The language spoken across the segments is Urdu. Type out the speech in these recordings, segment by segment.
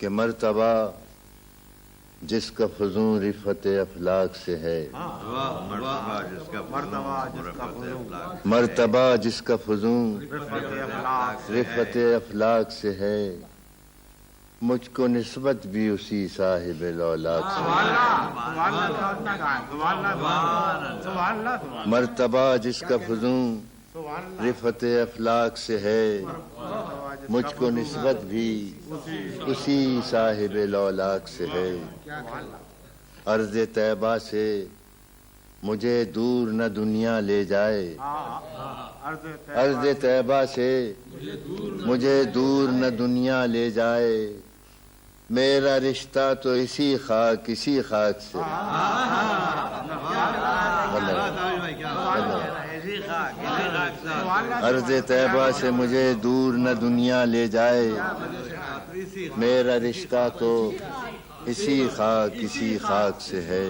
کہ مرتبہ جس کا فضوں رفت افلاک سے ہے، مرتبہ جس کا فضوں رفت افلاک سے ہے، مجھ کو نسبت بھی اسی صاحب لولاک سے ہے۔ مرتبہ جس کا فضوں رفت افلاک سے ہے، مجھ کو نسبت بھی اسی صاحب لولاک سے ہے۔ عرض طیبہ سے مجھے دور نہ دنیا لے جائے، عرض طیبہ سے مجھے دور نہ دنیا لے جائے، میرا رشتہ تو اسی خاک سے عرض طیبہ سے مجھے دور نہ دنیا لے جائے، میرا رشتہ تو اسی خاک سے ہے۔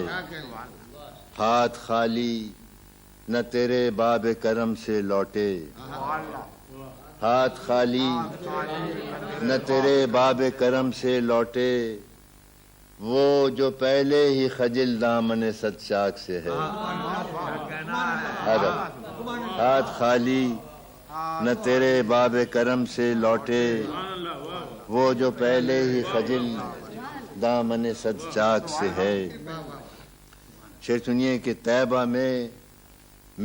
ہاتھ خالی نہ تیرے باب کرم سے لوٹے، ہاتھ خالی نہ تیرے باب کرم سے لوٹے، وہ جو پہلے ہی خجل دامن صدشاک سے ہے۔ ہاتھ خالی نہ تیرے باب کرم سے لوٹے، وہ جو پہلے ہی خجل دامن صدشاک سے ہے۔ شعر سنیے کہ طیبہ میں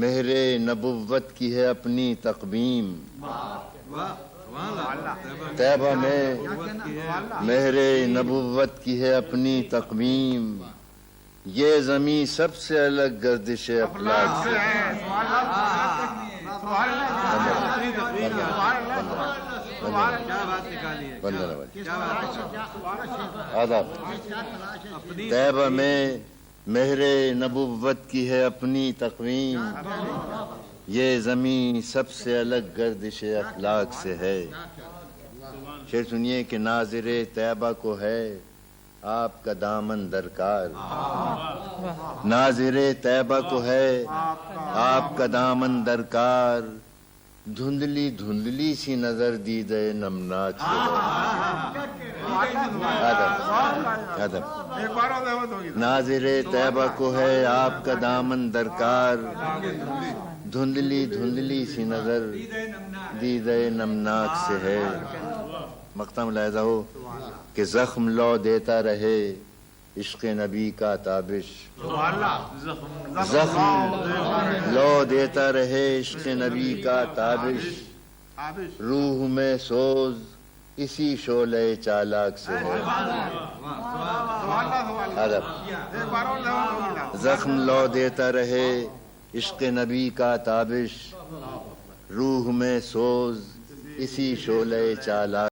مہر نبوت کی ہے اپنی تقویم، طیبہ میں مہر نبوت کی ہے اپنی تقویم، یہ زمین سب سے الگ گردش افلاک سے ہے۔ طیبہ میں مہر نبوت کی ہے اپنی تقویم، یہ زمین سب سے الگ گردش افلاک سے ہے۔ شعر سنیے کہ ناظر طیبہ کو ہے آپ کا دامن درکار، ناظر طیبہ کو ہے آپ کا دامن درکار، دھندلی دھندلی سی نظر دیدے نمناک سے ہے۔ ناظر طیبہ کو ہے آپ کا دامن درکار، دھندلی دھندلی سی نظر دیدے نمناک سے ہے۔ مقطع ملاحظہ ہو کہ زخم لو دیتا رہے عشق نبی کا تابش، زخم لو دیتا رہے عشق نبی کا تابش، روح میں سوز اسی شعلہ چالاک سے ہے۔ زخم لو دیتا رہے عشق نبی کا تابش، روح میں سوز اسی شعلہ چالاک